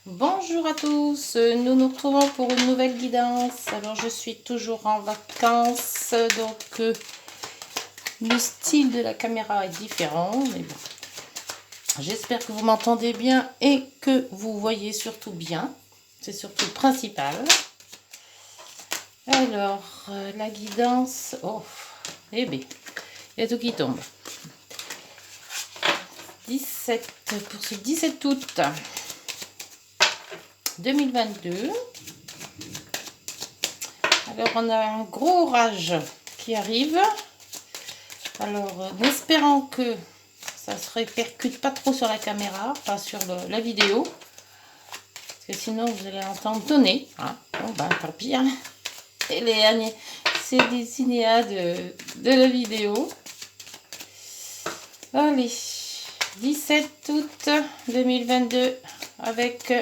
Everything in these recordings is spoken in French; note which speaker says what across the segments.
Speaker 1: Bonjour à tous, nous nous retrouvons pour une nouvelle guidance. Alors je suis toujours en vacances, donc le style de la caméra est différent, mais bon. J'espère que vous m'entendez bien et que vous voyez surtout bien. C'est surtout le principal. Alors, la guidance... Oh, eh bien, il y a tout qui tombe. 17, pour ce 17 août 2022. Alors, on a un gros orage qui arrive. Alors, en espérant que ça se répercute pas trop sur la caméra, pas sur la vidéo. Parce que sinon, vous allez entendre tonner. Hein. Bon, ben, tant pis. Hein. C'est les cinéas de la vidéo. Allez, 17 août 2022 avec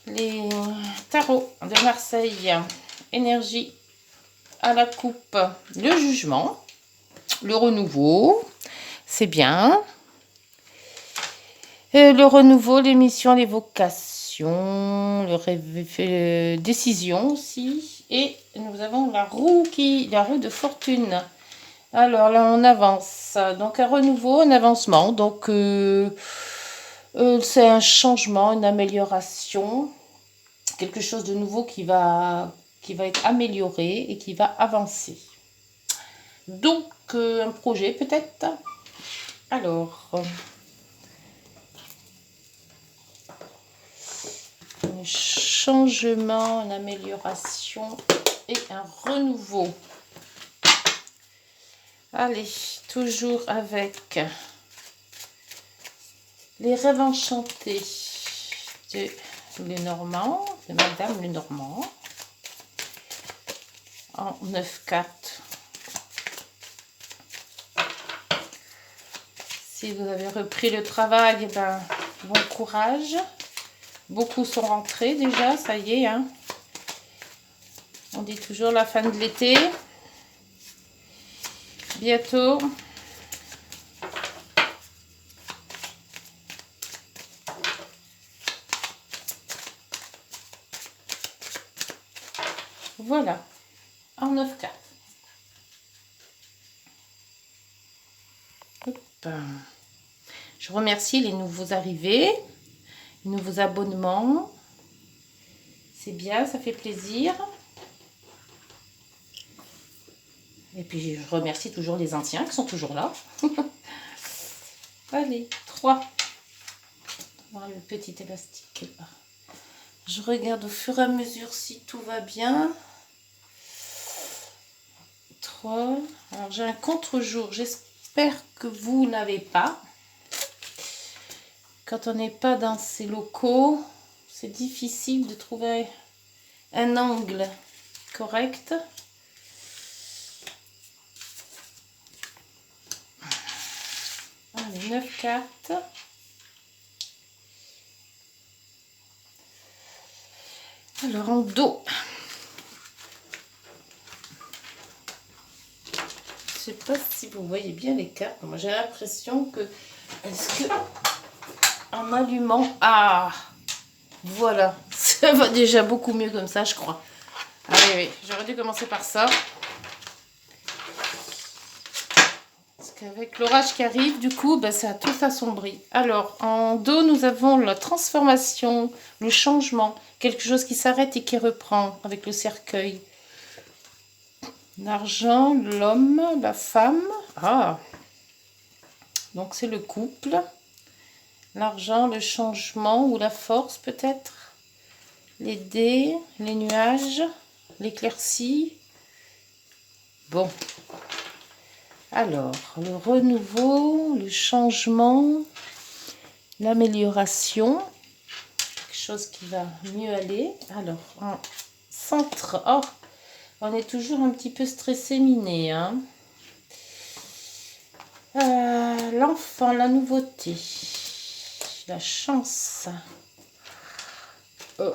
Speaker 1: les tarots de Marseille. Énergie à la coupe, le jugement, le renouveau, c'est bien. Le renouveau, les missions, les vocations, décision aussi. Et nous avons la roue de fortune. Alors là, on avance. Donc un renouveau, un avancement. Donc c'est un changement, une amélioration. Quelque chose de nouveau qui va être amélioré et qui va avancer. Donc, un projet peut-être. Alors, un changement, une amélioration et un renouveau. Allez, toujours avec les rêves enchantés de Lenormand, de Madame Lenormand, en 9-4. Si vous avez repris le travail, eh ben, bon courage. Beaucoup sont rentrés déjà, ça y est. Hein. On dit toujours la fin de l'été. Bientôt. Voilà, en 9-4. Je remercie les nouveaux arrivés, les nouveaux abonnements. C'est bien, ça fait plaisir. Et puis je remercie toujours les anciens qui sont toujours là. Allez, 3. Voilà le petit élastique. Je regarde au fur et à mesure si tout va bien. 3. Alors j'ai un contre-jour. J'espère que vous n'avez pas. Quand on n'est pas dans ces locaux, c'est difficile de trouver un angle correct. Allez, 9 cartes. Alors en dos. Je sais pas si vous voyez bien les cartes. Moi j'ai l'impression que... Est-ce que... En allumant... Ah, voilà. Ça va déjà beaucoup mieux comme ça, je crois. Ah oui, oui. J'aurais dû commencer par ça. Parce qu'avec l'orage qui arrive, du coup, ben, ça a tout assombri. Alors, en dos, nous avons la transformation, le changement. Quelque chose qui s'arrête et qui reprend avec le cercueil. L'argent, l'homme, la femme. Ah, donc c'est le couple. L'argent, le changement ou la force peut-être. Les dés, les nuages, l'éclaircie. Bon. Alors, le renouveau, le changement, l'amélioration. Quelque chose qui va mieux aller. Alors, en centre. Oh, on est toujours un petit peu stressé, miné. Hein. L'enfant, la nouveauté, la chance. Oh,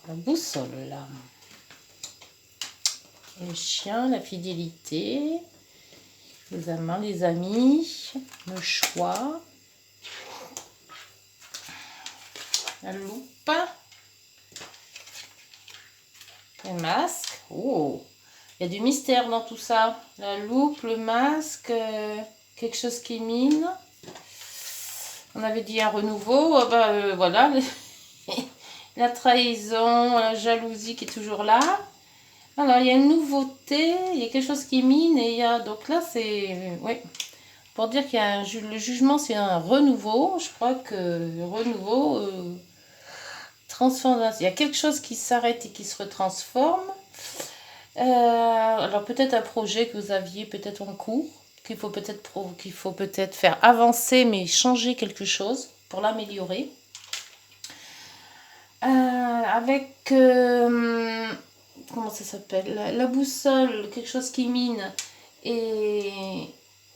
Speaker 1: la boussole, là. Le chien, la fidélité, les amants, les amis, le choix, La loupe. Le masque. Oh, il y a du mystère dans tout ça. La loupe, le masque, quelque chose qui mine. On avait dit un renouveau. Voilà. La trahison, la jalousie qui est toujours là. Alors, il y a une nouveauté. Il y a quelque chose qui mine. Et il y a... Donc là, c'est... Oui. Pour dire qu'il y a le jugement, c'est un renouveau. Je crois que le renouveau... transformation. Il y a quelque chose qui s'arrête et qui se retransforme. Alors peut-être un projet que vous aviez peut-être en cours, qu'il faut peut-être faire avancer, mais changer quelque chose pour l'améliorer. Avec comment ça s'appelle, la boussole, quelque chose qui mine et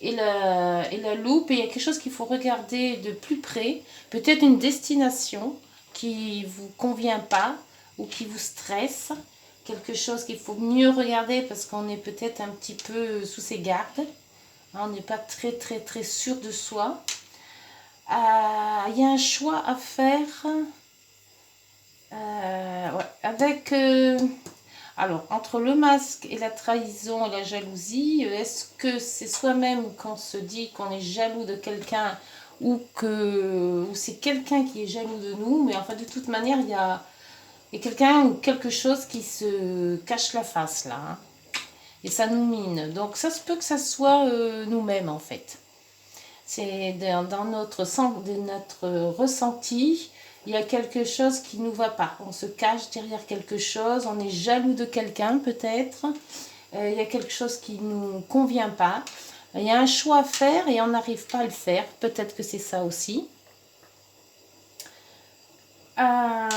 Speaker 1: la loupe, et il y a quelque chose qu'il faut regarder de plus près, peut-être une destination qui vous convient pas ou qui vous stresse, quelque chose qu'il faut mieux regarder parce qu'on est peut-être un petit peu sous ses gardes, on n'est pas très sûr de soi. Il y a un choix à faire ouais, avec alors entre le masque et la trahison et la jalousie, est-ce que c'est soi-même qu'on se dit qu'on est jaloux de quelqu'un ou c'est quelqu'un qui est jaloux de nous, mais enfin de toute manière il y a quelqu'un ou quelque chose qui se cache la face là, hein, et ça nous mine. Donc ça se peut que ça soit nous-mêmes en fait. C'est dans notre ressenti, il y a quelque chose qui ne nous va pas. On se cache derrière quelque chose, on est jaloux de quelqu'un peut-être. Il y a quelque chose qui ne nous convient pas. Il y a un choix à faire et on n'arrive pas à le faire. Peut-être que c'est ça aussi. Dans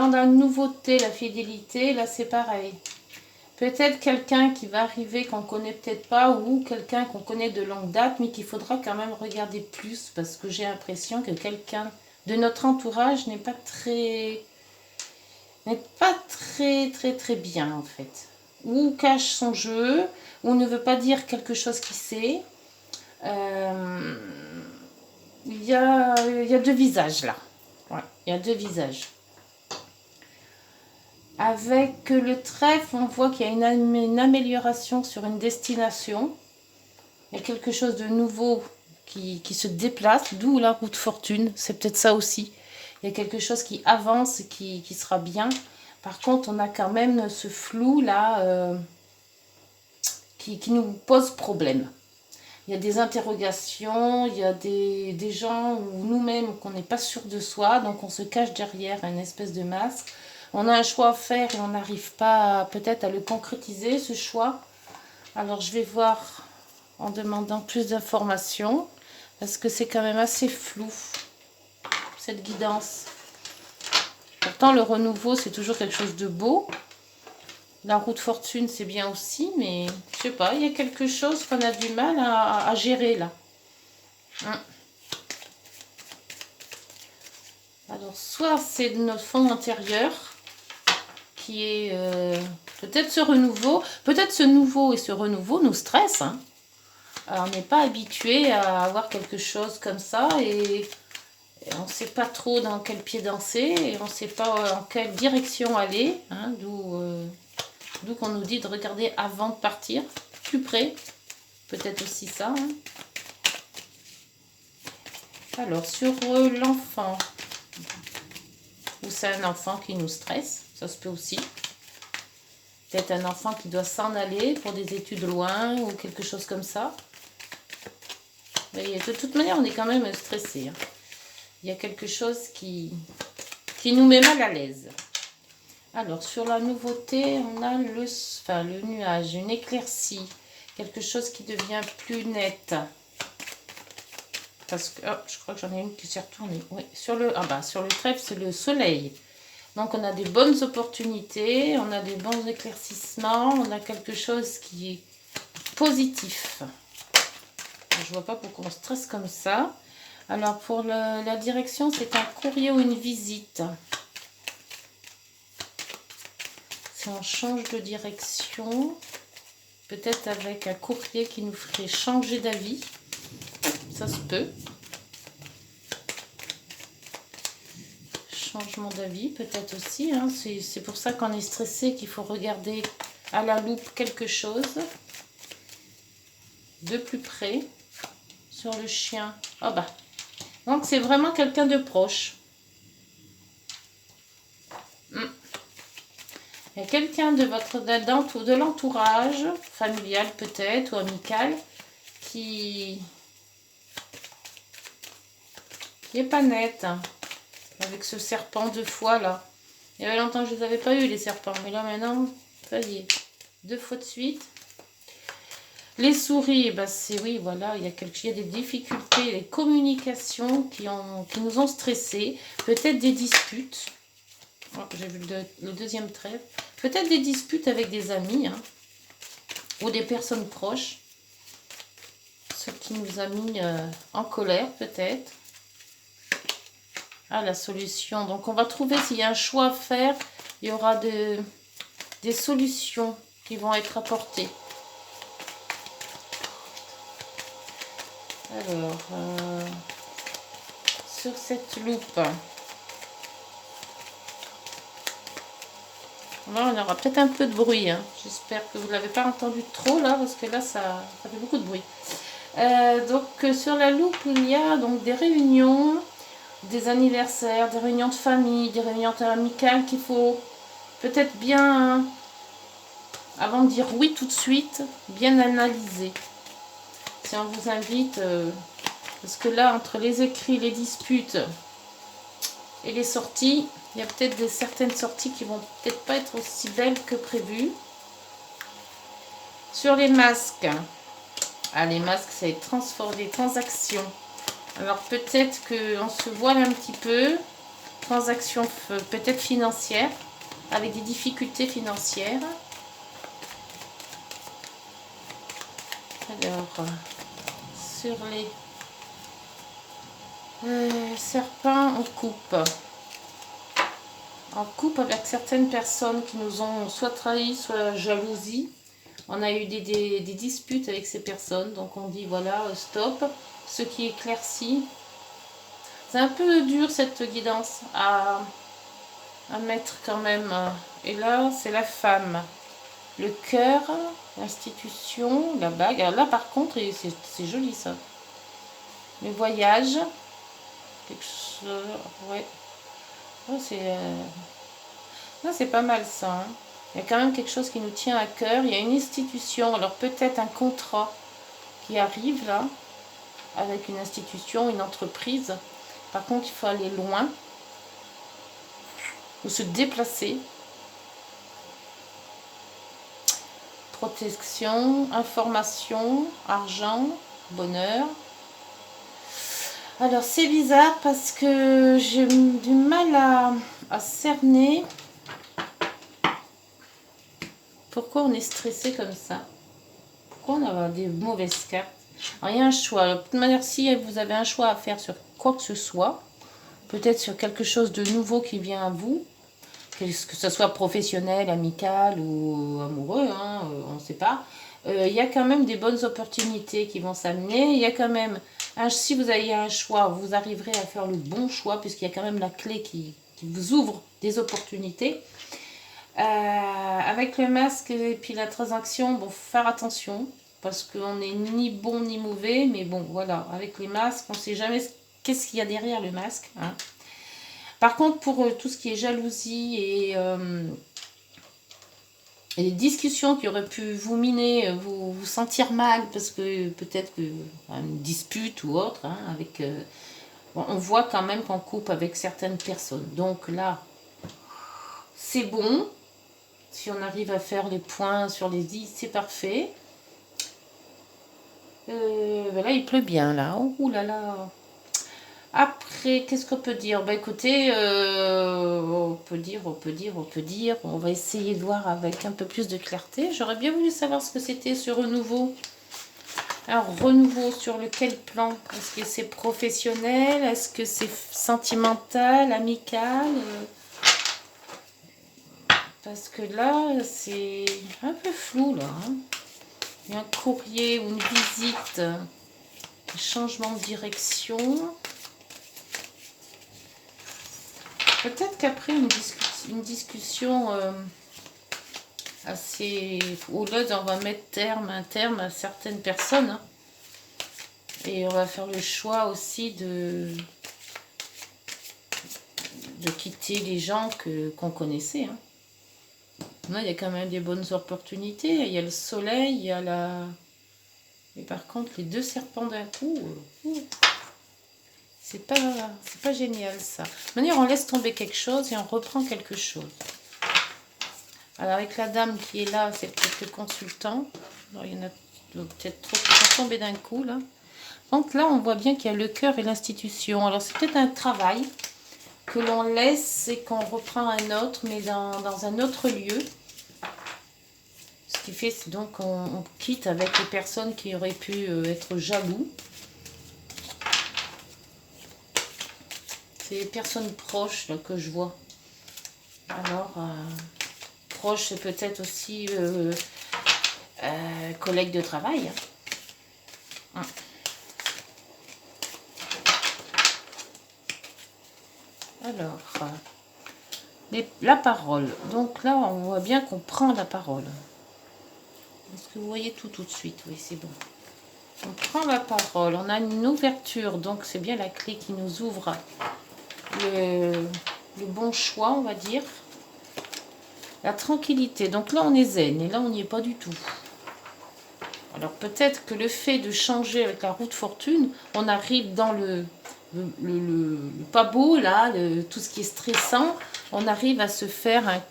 Speaker 1: la nouveauté, la fidélité, là c'est pareil. Peut-être quelqu'un qui va arriver qu'on ne connaît peut-être pas, ou quelqu'un qu'on connaît de longue date, mais qu'il faudra quand même regarder plus, parce que j'ai l'impression que quelqu'un de notre entourage n'est pas très bien en fait. Ou cache son jeu, ou ne veut pas dire quelque chose qu'il sait. Il y a deux visages là. Ouais, il y a deux visages. Avec le trèfle, on voit qu'il y a une amélioration sur une destination. Il y a quelque chose de nouveau qui se déplace, d'où la roue de fortune. C'est peut-être ça aussi. Il y a quelque chose qui avance, qui sera bien. Par contre, on a quand même ce flou là qui nous pose problème. Il y a des interrogations, il y a des gens ou nous-mêmes qu'on n'est pas sûr de soi, donc on se cache derrière une espèce de masque. On a un choix à faire et on n'arrive pas peut-être à le concrétiser, ce choix. Alors je vais voir en demandant plus d'informations, parce que c'est quand même assez flou, cette guidance. Pourtant le renouveau c'est toujours quelque chose de beau. La roue de fortune c'est bien aussi, mais je sais pas, il y a quelque chose qu'on a du mal à gérer là. Alors soit c'est de notre fond intérieur qui est peut-être ce renouveau, peut-être ce nouveau et ce renouveau nous stressent, hein. Alors, on n'est pas habitué à avoir quelque chose comme ça et on ne sait pas trop dans quel pied danser et on ne sait pas en quelle direction aller, hein, d'où qu'on nous dit de regarder avant de partir, plus près, peut-être aussi ça, hein. Alors sur l'enfant, ou c'est un enfant qui nous stresse, ça se peut aussi. Peut-être un enfant qui doit s'en aller pour des études loin ou quelque chose comme ça. Mais de toute manière, on est quand même stressé, hein. Il y a quelque chose qui nous met mal à l'aise. Alors, sur la nouveauté, on a le nuage, une éclaircie. Quelque chose qui devient plus net. Parce que, je crois que j'en ai une qui s'est retournée. Oui, sur le trèfle, c'est le soleil. Donc, on a des bonnes opportunités, on a des bons éclaircissements, on a quelque chose qui est positif. Je vois pas pourquoi on stresse comme ça. Alors, pour la direction, c'est un courrier ou une visite. Si on change de direction, peut-être avec un courrier qui nous ferait changer d'avis. Ça se peut. changement d'avis peut-être aussi. Hein. C'est pour ça qu'on est stressé, qu'il faut regarder à la loupe quelque chose de plus près sur le chien. Oh bah. Donc c'est vraiment quelqu'un de proche. Il y a quelqu'un de de l'entourage, familial peut-être, ou amical, qui est pas net, hein, avec ce serpent 2 fois là. Il y avait longtemps que je ne les avais pas eu les serpents, mais là maintenant, ça y est, 2 fois de suite. Les souris, bah c'est oui, voilà, il y a des difficultés, des communications qui nous ont stressés, peut-être des disputes. Oh, j'ai vu le deuxième trait. Peut-être des disputes avec des amis, hein, ou des personnes proches. Ce qui nous a mis en colère, peut-être. Ah, la solution. Donc, on va trouver s'il y a un choix à faire. Il y aura des solutions qui vont être apportées. Alors, sur cette loupe... Là, on aura peut-être un peu de bruit. Hein. J'espère que vous ne l'avez pas entendu trop là, parce que là, ça fait beaucoup de bruit. Donc, sur la loupe, il y a donc des réunions, des anniversaires, des réunions de famille, des réunions amicales qu'il faut peut-être bien, avant de dire oui tout de suite, bien analyser. Si on vous invite, parce que là, entre les écrits, les disputes et les sorties, il y a peut-être certaines sorties qui vont peut-être pas être aussi belles que prévues. Sur les masques, les masques, c'est des transactions. Alors peut-être qu'on se voile un petit peu, transactions peut-être financières, avec des difficultés financières. Alors, sur les serpents en coupe. En couple avec certaines personnes qui nous ont soit trahi, soit jalousie. On a eu des disputes avec ces personnes, donc on dit voilà, stop. Ce qui éclaircit. C'est un peu dur cette guidance à mettre quand même. Et là, c'est la femme. Le cœur, l'institution, la bague. Alors là, par contre, c'est joli ça. Le voyage. Quelque chose. Ouais. Oh, c'est pas mal ça. Hein. Il y a quand même quelque chose qui nous tient à cœur. Il y a une institution, alors peut-être un contrat qui arrive là, avec une institution, une entreprise. Par contre, il faut aller loin ou se déplacer. Protection, information, argent, bonheur. Alors c'est bizarre parce que j'ai du mal à cerner pourquoi on est stressé comme ça. Pourquoi on a des mauvaises cartes. Alors, il y a un choix. Alors, de toute manière, si vous avez un choix à faire sur quoi que ce soit, peut-être sur quelque chose de nouveau qui vient à vous, que ce soit professionnel, amical ou amoureux, hein, on ne sait pas, il y a quand même des bonnes opportunités qui vont s'amener. Il y a quand même, si vous avez un choix, vous arriverez à faire le bon choix, puisqu'il y a quand même la clé qui vous ouvre des opportunités. Avec le masque et puis la transaction, bon, faut faire attention, parce qu'on n'est ni bon ni mauvais, mais bon, voilà, avec les masques, on ne sait jamais qu'est-ce qu'il y a derrière le masque. Hein. Par contre, pour tout ce qui est jalousie et les discussions qui auraient pu vous miner, vous sentir mal, parce que peut-être une dispute ou autre, hein, avec, bon, on voit quand même qu'on coupe avec certaines personnes. Donc là, c'est bon. Si on arrive à faire les points sur les 10, c'est parfait. Ben là, il pleut bien, là. Ouh là là. Après, qu'est-ce qu'on peut dire? Bah écoutez, on peut dire. On va essayer de voir avec un peu plus de clarté. J'aurais bien voulu savoir ce que c'était ce renouveau. Alors, renouveau sur lequel plan? Est-ce que c'est professionnel? Est-ce que c'est sentimental, amical? Parce que là, c'est un peu flou, là. Hein. Il y a un courrier ou une visite, un changement de direction. Peut-être qu'après une discussion assez houleuse, on va mettre un terme à certaines personnes. Hein. Et on va faire le choix aussi de quitter les gens qu'on connaissait. Hein. Là, il y a quand même des bonnes opportunités. Il y a le soleil, il y a la... Et par contre, les deux serpents d'un coup, c'est pas génial ça. De toute manière, on laisse tomber quelque chose et on reprend quelque chose. Alors avec la dame qui est là, c'est peut-être le consultant. Alors, il y en a peut-être trop qui sont tombés d'un coup là. Donc là, on voit bien qu'il y a le cœur et l'institution. Alors c'est peut-être un travail que l'on laisse et qu'on reprend un autre, mais dans un autre lieu. Ce qui fait donc on quitte avec les personnes qui auraient pu être jaloux. C'est les personnes proches là, que je vois. Alors, proche, c'est peut-être aussi collègue de travail. Hein. Alors, la parole. Donc là, on voit bien qu'on prend la parole. Est-ce que vous voyez tout de suite? Oui, c'est bon. On prend la parole. On a une ouverture. Donc, c'est bien la clé qui nous ouvre le bon choix, on va dire. La tranquillité. Donc là, on est zen. Et là, on n'y est pas du tout. Alors, peut-être que le fait de changer avec la roue de fortune, on arrive dans le pas beau, là, tout ce qui est stressant. On arrive à se faire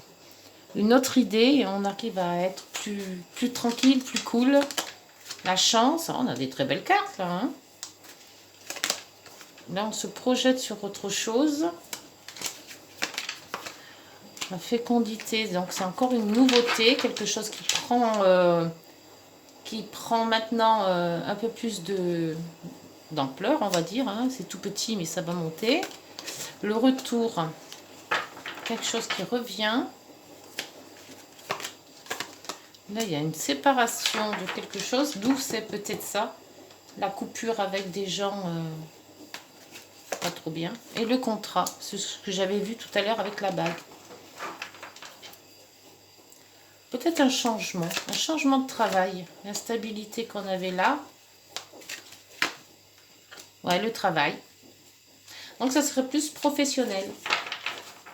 Speaker 1: une autre idée. Et on arrive à être plus tranquille, plus cool. La chance. On a des très belles cartes, là. Hein. Là, on se projette sur autre chose. La fécondité, donc c'est encore une nouveauté, quelque chose qui prend maintenant un peu plus d'ampleur, on va dire. Hein. C'est tout petit, mais ça va monter. Le retour, quelque chose qui revient. Là, il y a une séparation de quelque chose, d'où c'est peut-être ça. La coupure avec des gens pas trop bien. Et le contrat, c'est ce que j'avais vu tout à l'heure avec la bague. Peut-être un changement de travail. L'instabilité qu'on avait là. Ouais, le travail. Donc, ça serait plus professionnel.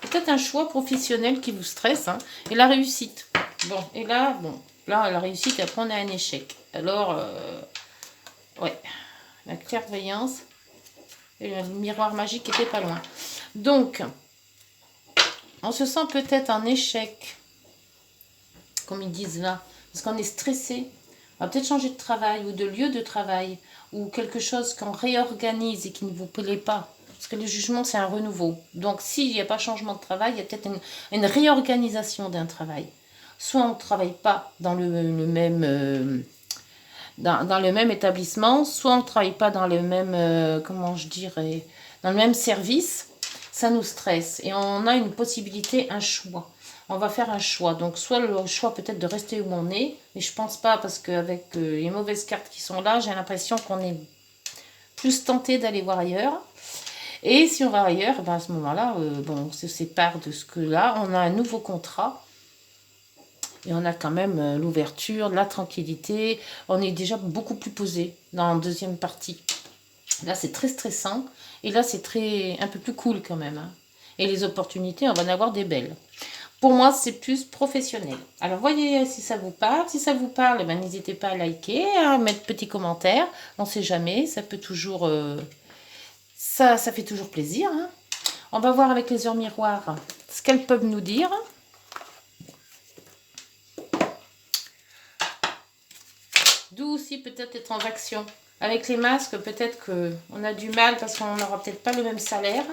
Speaker 1: Peut-être un choix professionnel qui vous stresse. Hein, et la réussite. Bon, et là, la réussite, après, on a un échec. Alors, ouais, la clairvoyance et le miroir magique était pas loin. Donc, on se sent peut-être en échec, comme ils disent là, parce qu'on est stressé. On va peut-être changer de travail ou de lieu de travail, ou quelque chose qu'on réorganise et qui ne vous plaît pas. Parce que le jugement, c'est un renouveau. Donc, s'il n'y a pas changement de travail, il y a peut-être une réorganisation d'un travail. Soit on ne travaille pas dans le même... dans le même établissement, soit on ne travaille pas dans le même, comment je dirais, dans le même service, ça nous stresse. Et on a une possibilité, un choix. On va faire un choix. Donc, soit le choix peut-être de rester où on est, mais je pense pas parce qu'avec les mauvaises cartes qui sont là, j'ai l'impression qu'on est plus tenté d'aller voir ailleurs. Et si on va ailleurs, ben à ce moment-là, on se sépare de ce que là, on a un nouveau contrat. Et on a quand même l'ouverture, la tranquillité. On est déjà beaucoup plus posé dans la deuxième partie. Là, c'est très stressant. Et là, c'est un peu plus cool quand même. Hein. Et les opportunités, on va en avoir des belles. Pour moi, c'est plus professionnel. Alors, voyez si ça vous parle. Si ça vous parle, ben, n'hésitez pas à liker, à mettre petit commentaire. On ne sait jamais. Ça peut toujours... ça fait toujours plaisir. Hein. On va voir avec les heures miroirs ce qu'elles peuvent nous dire. D'où aussi peut-être les transactions. Avec les masques, peut-être qu'on a du mal parce qu'on n'aura peut-être pas le même salaire.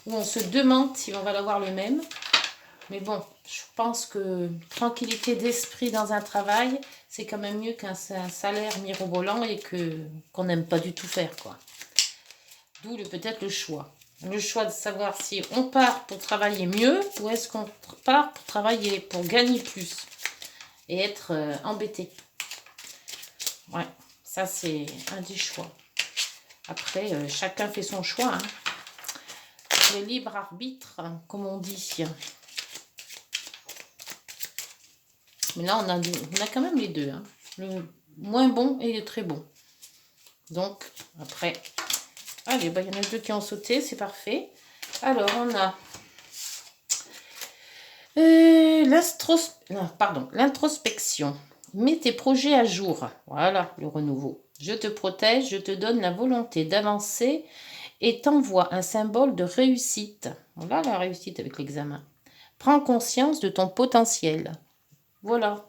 Speaker 1: Ou on se demande si on va l'avoir le même. Mais bon, je pense que tranquillité d'esprit dans un travail, c'est quand même mieux qu'un salaire mirobolant et qu'on n'aime pas du tout faire, quoi. D'où peut-être le choix. Le choix de savoir si on part pour travailler mieux ou est-ce qu'on part pour travailler, pour gagner plus et être embêté. Ouais, ça c'est un des choix. Après, chacun fait son choix. Hein. le libre arbitre, hein, comme on dit. Mais là, on a quand même les deux. Hein. Le moins bon et le très bon. Donc, après... Allez, bah, il y en a deux qui ont sauté, c'est parfait. Alors, on a... l'introspection. Mets tes projets à jour. Voilà, le renouveau. Je te protège, je te donne la volonté d'avancer et t'envoie un symbole de réussite. Voilà la réussite avec l'examen. Prends conscience de ton potentiel. Voilà.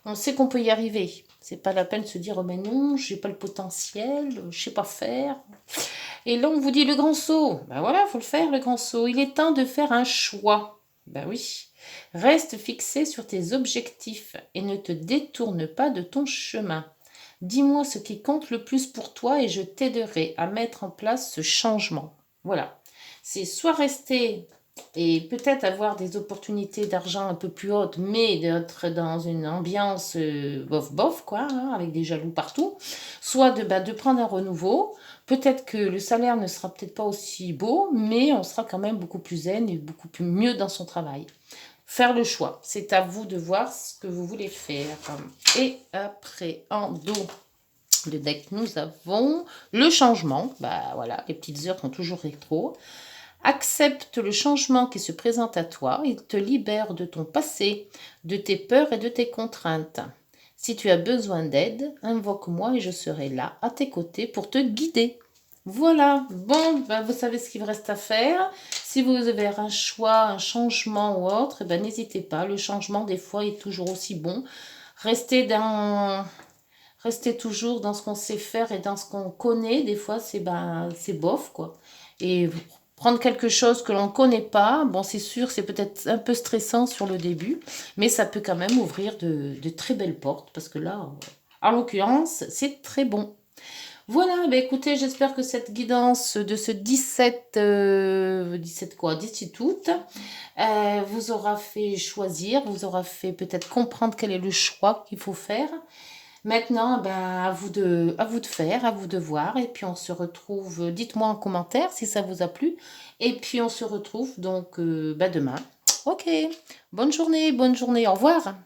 Speaker 1: On sait qu'on peut y arriver. C'est pas la peine de se dire, oh mais non, j'ai pas le potentiel, je sais pas faire. Et là, on vous dit le grand saut. Ben voilà, il faut le faire, le grand saut. Il est temps de faire un choix. Ben oui. Reste fixé sur tes objectifs et ne te détourne pas de ton chemin. Dis-moi ce qui compte le plus pour toi et je t'aiderai à mettre en place ce changement. Voilà. C'est soit rester et peut-être avoir des opportunités d'argent un peu plus hautes, mais d'être dans une ambiance bof-bof, quoi, hein, avec des jaloux partout, soit de prendre un renouveau. Peut-être que le salaire ne sera peut-être pas aussi beau, mais on sera quand même beaucoup plus zen et beaucoup plus mieux dans son travail. Faire le choix, c'est à vous de voir ce que vous voulez faire. Et après, en dos de deck, nous avons le changement. Bah voilà, les petites heures sont toujours rétro. Accepte le changement qui se présente à toi. Il te libère de ton passé, de tes peurs et de tes contraintes. Si tu as besoin d'aide, invoque-moi et je serai là à tes côtés pour te guider. Voilà, bon, ben vous savez ce qu'il vous reste à faire. Si vous avez un choix, un changement ou autre, ben n'hésitez pas. Le changement, des fois, est toujours aussi bon. Restez toujours dans ce qu'on sait faire et dans ce qu'on connaît. Des fois, c'est bof, quoi. Et prendre quelque chose que l'on ne connaît pas, bon, c'est sûr, c'est peut-être un peu stressant sur le début, mais ça peut quand même ouvrir de très belles portes, parce que là, en l'occurrence, c'est très bon. Voilà, bah écoutez, j'espère que cette guidance de ce 17 août vous aura fait choisir, vous aura fait peut-être comprendre quel est le choix qu'il faut faire. Maintenant, ben, à vous de faire, à vous de voir. Et puis on se retrouve, dites-moi en commentaire si ça vous a plu. Et puis on se retrouve donc demain. Ok, bonne journée, au revoir.